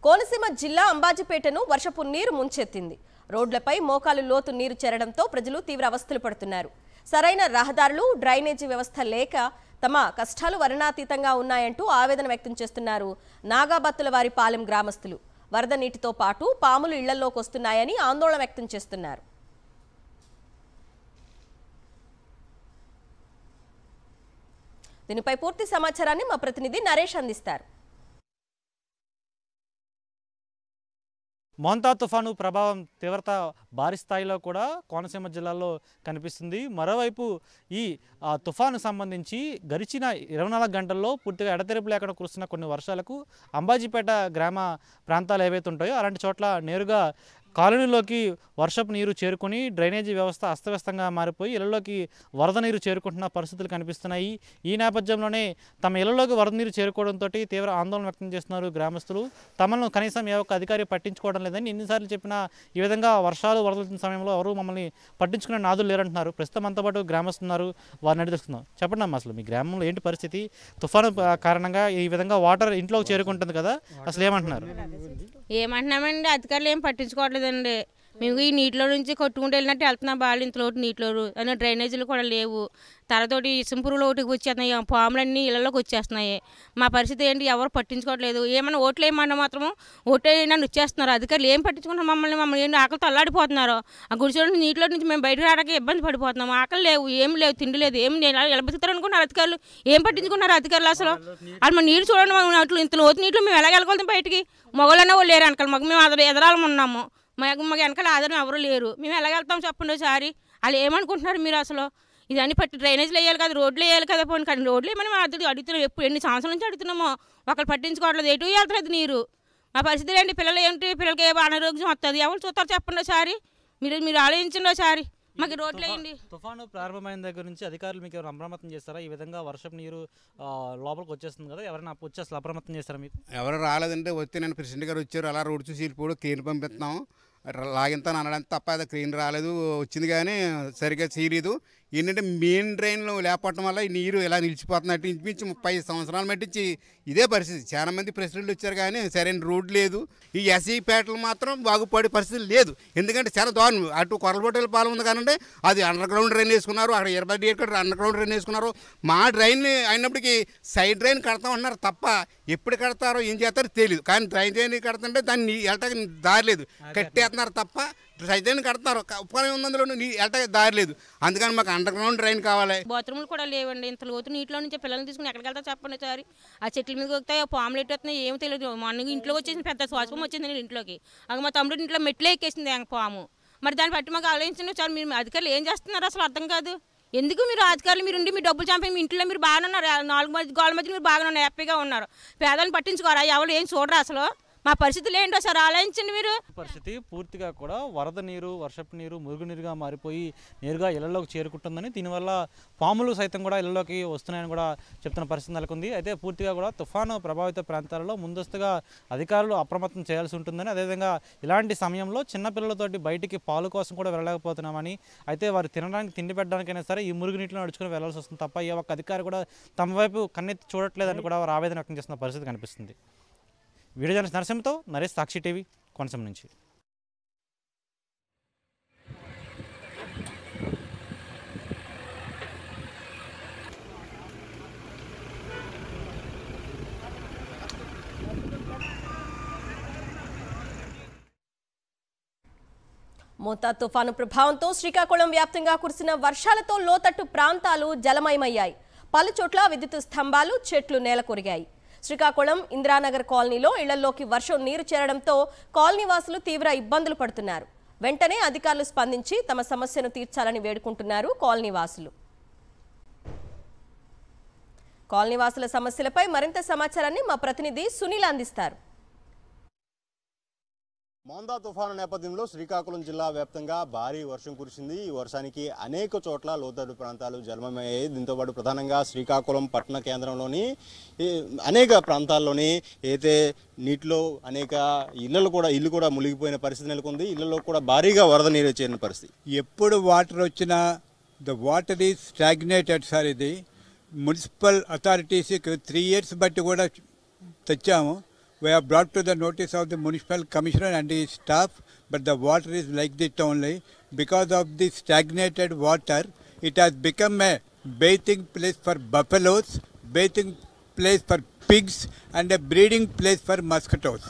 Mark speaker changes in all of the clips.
Speaker 1: కోనసీమ జిల్లా అంబాజీపేటను వర్షపు నీరు ముంచెత్తింది. రోడ్లపై మోకాలు లోతు నీరు చేరడంతో ప్రజలు తీవ్ర అవస్థలు పడుతున్నారు. సరైన రహదారులు, డ్రైనేజీ వ్యవస్థ లేక తమ కష్టాలు వర్ణాతీతంగా ఉన్నాయంటూ ఆవేదన వ్యక్తం చేస్తున్నారు నాగాబత్తులవారి పాలెం గ్రామస్తులు. వరద నీటితో పాటు పాములు ఇళ్లలోకి వస్తున్నాయని ఆందోళన వ్యక్తం చేస్తున్నారు. దీనిపై పూర్తి సమాచారాన్ని మా ప్రతినిధి నరేష్ అందిస్తారు.
Speaker 2: మోంతా తుఫాను ప్రభావం తీవ్రత భారీ స్థాయిలో కూడా కోనసీమ జిల్లాలో కనిపిస్తుంది. మరోవైపు ఈ తుఫాను సంబంధించి గడిచిన 24 గంటల్లో పూర్తిగా ఎడతెరిపి లేకుండా కురుస్తున్న కొన్ని వర్షాలకు అంబాజీపేట గ్రామ ప్రాంతాలు ఏవైతే ఉంటాయో అలాంటి చోట్ల నేరుగా కాలనీలోకి వర్షపు నీరు చేరుకొని డ్రైనేజీ వ్యవస్థ అస్తవ్యస్తంగా మారిపోయి ఇళ్లలోకి వరద నీరు చేరుకుంటున్న పరిస్థితులు కనిపిస్తున్నాయి. ఈ నేపథ్యంలోనే తమ ఇళ్లలోకి వరద నీరు చేరుకోవడంతో తీవ్ర ఆందోళన వ్యక్తం చేస్తున్నారు గ్రామస్తులు. తమను కనీసం ఏ ఒక్క అధికారి పట్టించుకోవడం లేదని ఎన్నిసార్లు చెప్పినా ఈ విధంగా వర్షాలు వరదల సమయంలో ఎవరు మమ్మల్ని పట్టించుకునే నాదులు లేరంటున్నారు. ప్రస్తుతం అంతా పాటు గ్రామస్తున్నారు, వారిని అడిగిస్తున్నాం. చెప్పండి అమ్మా, అసలు మీ గ్రామంలో ఏంటి పరిస్థితి? తుఫాను కారణంగా ఈ విధంగా వాటర్ ఇంట్లోకి చేరుకుంటుంది కదా, అసలు ఏమంటున్నారు?
Speaker 3: ఏమంటున్నామండి, అధికారులు ఏం పట్టించుకోవట్లేదండి. మేము ఈ నీటిలో నుంచి కొట్టుకుంటూ వెళ్ళినట్టు వెళ్తున్నాం. బాగా ఇంతలోటు నీటిలో అని డ్రైనేజీలు కూడా లేవు. తరతోటి సింపురులో ఒకటికి వచ్చేస్తున్నాయి, పాములన్నీ ఇళ్లలోకి వచ్చేస్తున్నాయి. మా పరిస్థితి ఏంటి, ఎవరు పట్టించుకోవట్లేదు. ఏమన్నా ఓట్లు వేయమన్నా మాత్రము ఓట్లు వేయడానికి వచ్చేస్తున్నారు. అధికారులు ఏం పట్టించుకుంటున్నారు మమ్మల్ని ఏంటి ఆకలితో అల్లాడిపోతున్నారు. ఆ గుడిసె నీటిలో నుంచి మేము బయటకు రావడానికి ఇబ్బంది పడిపోతున్నాము. ఆకలి లేవు, ఏం లేవు, తిండి లేదు, ఏం ఎలా బతుకుతారు అనుకున్నారు అధికారులు. ఏం పట్టించుకున్నారు అధికారులు అసలు? వాళ్ళు మన నీరు చూడండి, అట్లు ఇంత లోతు నీటిలో మేము ఎలా వెళ్ళగలుగుతాం బయటికి? మొగలన్నా వాళ్ళు లేరు వెనకాల, మాకు మేము ఎదరాలం ఉన్నాము. మాకు వెనకాల ఆధారం ఎవరు లేరు. మేము ఎలా వెళ్తాం చెప్పండి ఒకసారి. వాళ్ళు ఏమనుకుంటున్నారు మీరు అసలు? ఇదన్నీ పట్టి డ్రైనేజ్లు వేయాలి కదా, రోడ్లు వేయాలి కదా. పోనీ కానీ రోడ్లు ఏమని అడుగుతున్నాం, ఎప్పుడు ఎన్ని సంవత్సరాల నుంచి అడుగుతున్నామో. ఒకళ్ళు పట్టించుకోవట్లేదు, ఎటు వెళ్తుంది నీరు. మా పరిస్థితి ఏంటి? పిల్లలు ఏంటి, పిల్లలకి ఏ అనారోగ్యం వస్తుంది, ఎవరు చూస్తారు చెప్పండి ఒకసారి. మీరు ఆలోచించండి ఒకసారి. మాకు రోడ్లు వేయండి.
Speaker 2: తుఫాను ప్రారంభమైన దగ్గర నుంచి అధికారులు మీకు ఎవరు అప్రమత్తం చేస్తారా? ఈ విధంగా వర్షపు నీరు లోపలికి వచ్చేస్తుంది కదా, ఎవరైనా వచ్చి అసలు అప్రమత్తం చేస్తారా మీకు?
Speaker 4: ఎవరు రాలేదంటే వస్తే నేను ప్రెసిడెంట్ గారు వచ్చారు, అలా రోడ్ చూసి వెళ్ళిపోడు, క్లీన్ పంపిస్తున్నాం లాగింతాను అనడానికి తప్ప అది క్లీన్ రాలేదు. వచ్చింది కానీ సరిగ్గా చేయలేదు. ఏంటంటే మెయిన్ డ్రైన్లు లేకపోవటం వల్ల ఈ నీరు ఇలా నిలిచిపోతున్నట్టు ఇంచుమించు 30 సంవత్సరాల మట్టించి ఇదే పరిస్థితి. చాలా మంది ప్రెసిడెంట్లు వచ్చారు కానీ సరైన రోడ్ లేదు. ఈ ఎస్ఈ పేటలు మాత్రం బాగుపడే పరిస్థితి లేదు. ఎందుకంటే చాలా దారుణం. అటు కొరలబొట్టల పాలెం ఉంది కానీ అది అండర్ గ్రౌండ్ డ్రైన్ వేసుకున్నారు, అక్కడ 20 ఏకర్ అండర్ గ్రౌండ్ డ్రైన్ వేసుకున్నారు. మా డ్రైన్ అయినప్పటికీ సైడ్ డ్రైన్ కడతామన్నారు తప్ప ఎప్పుడు కడతారో ఏం చేస్తారో తెలియదు. కానీ డ్రైన్ కడుతుంటే దాన్ని వెళ్ళటానికి దారి లేదు, కట్టేస్తున్నారు తప్ప సైడ్ డ్రైన్ కడతారు. ఉపకారం ఉంది, అందులో వెళ్ళటానికి దారి లేదు. అందుకని మాకు అండర్ గ్రౌండ్ డ్రైన్ కావాలి.
Speaker 3: బాత్రూములు కూడా లేవండి. ఇంత లోతు నీటిలో నుంచి పిల్లల్ని తీసుకుని ఎక్కడికి వెళ్తా చెప్పండి సారి. ఆ చెట్ల మీద వస్తాయి, పాములు ఎట్టేస్తున్నాయి, ఏమో తెలియదు. మార్నింగ్ ఇంట్లో వచ్చేసింది, పెద్ద శ్వాసం వచ్చింది ఇంట్లోకి. అది మా తమ్ముడు ఇంట్లో మెట్లే ఎక్కేసింది పాము. మరి దాన్ని బట్టి మాకు ఆలోచించండి సార్. మీరు అధికారులు ఏం చేస్తున్నారు అసలు అర్థం కాదు. ఎందుకు మీరు అధికారులు మీరు ఉండి మీ డబ్బులు చంపి మీ ఇంట్లో మీరు బాగానే ఉన్నారు, 4 గోళ్ళ మధ్య మీరు బాగానే ఉన్నారు, హ్యాపీగా ఉన్నారు. పేదలను పట్టించుకోరా, ఎవరు ఏం చూడరా అసలు? మా పరిస్థితులు ఏంటో సార్ ఆలోచించండి మీరు.
Speaker 2: పరిస్థితి పూర్తిగా కూడా వరద నీరు, వర్షపు నీరు మురుగునీరుగా మారిపోయి నేరుగా ఇళ్లలోకి చేరుకుంటుందని, దీనివల్ల పాములు సైతం కూడా ఇళ్లలోకి వస్తున్నాయని కూడా చెప్తున్న పరిస్థితి నెలకొంది. అయితే పూర్తిగా కూడా తుఫాను ప్రభావిత ప్రాంతాలలో ముందస్తుగా అధికారులు అప్రమత్తం చేయాల్సి ఉంటుందని, అదేవిధంగా ఇలాంటి సమయంలో చిన్నపిల్లలతోటి బయటికి పాలు కోసం కూడా వెళ్ళలేకపోతున్నామని, అయితే వారు తినడానికి తిండి పెట్టడానికైనా సరే ఈ మురుగునీటిలో నడుచుకుని వెళ్లాల్సి వస్తుంది తప్ప ఏ ఒక్క అధికారి కూడా తమ వైపు కన్నెత్తి చూడట్లేదని కూడా వారు ఆవేదన వ్యక్తం చేస్తున్న పరిస్థితి కనిపిస్తుంది. వీడియో జర్నలిస్ట్ నరసింహతో నరేష్, సాక్షి టీవీ, కోనసీమ నుంచి.
Speaker 1: మోంతా తుఫాను ప్రభావంతో శ్రీకాకుళం వ్యాప్తంగా కురిసిన వర్షాలతో లోతట్టు ప్రాంతాలు జలమయమయ్యాయి. పలుచోట్ల విద్యుత్ స్తంభాలు, చెట్లు నేలకొరిగాయి. శ్రీకాకుళం ఇందిరానగర్ కాలనీలో ఇళ్లలోకి వర్షం నీరు చేరడంతో కాలనీ వాసులు తీవ్ర ఇబ్బందులు పడుతున్నారు. వెంటనే అధికారులు స్పందించి తమ సమస్యను తీర్చాలని వేడుకుంటున్నారు కాలనీ వాసులు. కాలనీ వాసుల సమస్యలపై మరింత సమాచారాన్ని మా ప్రతినిధి సునీల్ అందిస్తారు.
Speaker 5: మోంతా తుఫాను నేపథ్యంలో శ్రీకాకుళం జిల్లా వ్యాప్తంగా భారీ వర్షం కురిసింది. ఈ వర్షానికి అనేక చోట్ల లోతట్టు ప్రాంతాలు జలమయ్యాయి. దీంతోపాటు ప్రధానంగా శ్రీకాకుళం పట్టణ కేంద్రంలోని అనేక ప్రాంతాల్లోని అయితే నీటిలో అనేక ఇల్లు కూడా మునిగిపోయిన పరిస్థితి నెలకొంది. ఇళ్లలో కూడా భారీగా వరద నీరు చేరిన పరిస్థితి.
Speaker 6: ఎప్పుడు వాటర్ వచ్చినా the water is stagnated sir. ఇది మున్సిపల్ అథారిటీస్కి 3 years బట్టి కూడా తెచ్చాము. We have brought to the notice of the municipal commissioner and his staff, but the water is like this only. Because of the stagnated water, it has become a bathing place for buffaloes, bathing place for pigs, and a breeding place for mosquitoes.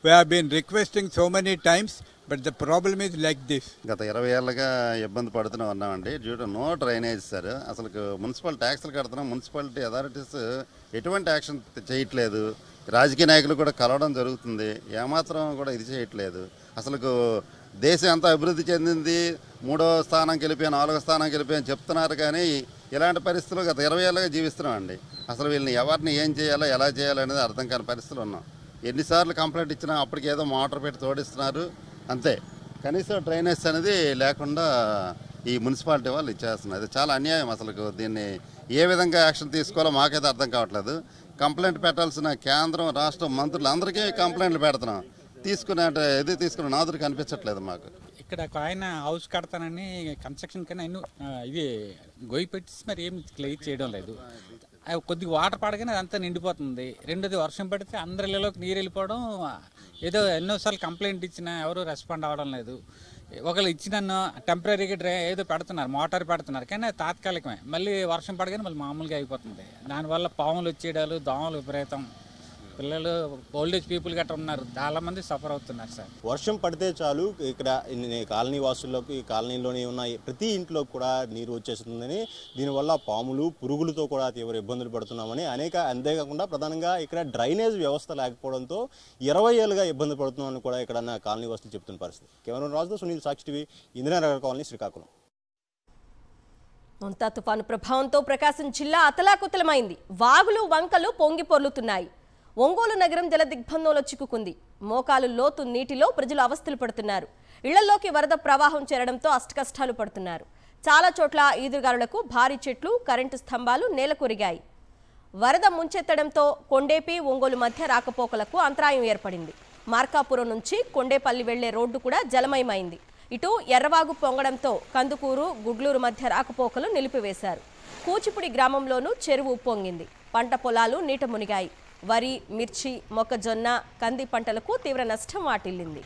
Speaker 6: We have been requesting so many times, but the problem is like this.
Speaker 7: గత 20 ఏళ్ళగా ఇబ్బంది పడుతూనే ఉన్నామండి. Due to know drainage sir. అసలు municipal ట్యాక్స్లు కడుతున్నాం, municipality authorities ఎటువంటి action చేయట్లేదు. రాజకీయ నాయకులు కూడా కలవడం జరుగుతుంది, ఏమాత్రం కూడా ఇది చేయట్లేదు. అసలు దేశం అంతా అభివృద్ధి చెందింది, 3వ స్థానంకి వెళ్ళిపోయి 4వ స్థానానికి వెళ్ళిపోయి అని చెప్తున్నారు, కానీ ఇలాంటి పరిస్థితులు గత 20 ఏళ్ళగా జీవిస్తున్నామండి. అసలు వీళ్ళని ఎవరిని ఏం చేయాలో ఎలా చేయాలో అనేది అర్థం కాని పరిస్థితులు ఉన్నాం. ఎన్నిసార్లు కంప్లైంట్ ఇచ్చినా అప్పటికి ఏదో మోటార్ పెట్టి తోడిస్తున్నారు అంతే. కనీసం డ్రైనేజ్ అనేది లేకుండా ఈ మున్సిపాలిటీ వాళ్ళు ఇచ్చేస్తున్నారు. ఇది చాలా అన్యాయం. అసలు దీన్ని ఏ విధంగా యాక్షన్ తీసుకోవాలో మాకైతే అర్థం కావట్లేదు. కంప్లైంట్ పెట్టాల్సిన కేంద్రం రాష్ట్ర మంత్రులందరికీ కంప్లైంట్లు పెడుతున్నాం, తీసుకునే నాదురు కనిపించట్లేదు మాకు.
Speaker 8: ఇక్కడ ఒక ఆయన హౌస్ కడతానని కన్స్ట్రక్షన్ కన్నా ఇది గొయ్యి పెట్టి మరి ఏం క్లియర్ చేయడం లేదు. కొద్దిగా వాటర్ పడగానే అదంతా నిండిపోతుంది. రెండోది వర్షం పడితే అందరి ఇళ్ళలోకి నీరు వెళ్ళిపోవడం. ఏదో ఎన్నోసార్లు కంప్లైంట్ ఇచ్చినా ఎవరు రెస్పాండ్ అవ్వడం లేదు. ఒకళ్ళు ఇచ్చినన్ను టెంపరీగా ఏదో పెడుతున్నారు, మోటార్ పెడుతున్నారు, కానీ అది తాత్కాలికమే. మళ్ళీ వర్షం పడగానే మళ్ళీ మామూలుగా అయిపోతుంది. దానివల్ల పాములు వచ్చేయడాలు, దోమలు విపరీతం, పిల్లలు ఓల్డేజ్ పీపుల్ గట్రా ఉన్నారు, చాలామంది సఫర్ అవుతున్నారు సార్.
Speaker 5: వర్షం పడితే చాలు ఇక్కడ కాలనీ వాసుల్లోకి, కాలనీలోని ఉన్న ప్రతి ఇంట్లో కూడా నీరు వచ్చేస్తుందని, దీనివల్ల పాములు పురుగులతో కూడా తీవ్ర ఇబ్బందులు పడుతున్నామని అంతేకాకుండా ప్రధానంగా ఇక్కడ డ్రైనేజ్ వ్యవస్థ లేకపోవడంతో 20 ఏళ్ళుగా ఇబ్బంది పడుతున్నామని కూడా ఇక్కడ కాలనీ వాసులు చెప్తున్న పరిస్థితి. కెమెరా రాజుతో సునీల్, సాక్షి టీవీ, ఇందిరానగర్ కాలనీ, శ్రీకాకుళం.
Speaker 1: మొంతా తుఫాను ప్రభావంతో ప్రకాశం జిల్లా అతలాకుతలమైంది. వాగులు వంకలు పొంగి పొర్లుతున్నాయి. ఒంగోలు నగరం జలదిగ్బంధంలో చిక్కుకుంది. మోకాలు లోతు నీటిలో ప్రజలు అవస్థలు పడుతున్నారు. ఇళ్లలోకి వరద ప్రవాహం చేరడంతో అష్టకష్టాలు పడుతున్నారు. చాలా చోట్ల ఈదురుగాలులకు భారీ చెట్లు, కరెంటు స్తంభాలు నేలకొరిగాయి. వరద ముంచెత్తడంతో కొండేపి, ఒంగోలు మధ్య రాకపోకలకు అంతరాయం ఏర్పడింది. మార్కాపురం నుంచి కొండేపల్లి వెళ్లే రోడ్డు కూడా జలమయమైంది. ఇటు ఎర్రవాగు పొంగడంతో కందుకూరు, గుడ్లూరు మధ్య రాకపోకలు నిలిపివేశారు. కూచిపూడి గ్రామంలోనూ చెరువు ఉప్పొంగింది. పంట పొలాలు నీట మునిగాయి. వరి, మిర్చి, మొక్కజొన్న, కంది పంటలకు తీవ్ర నష్టం వాటిల్లింది.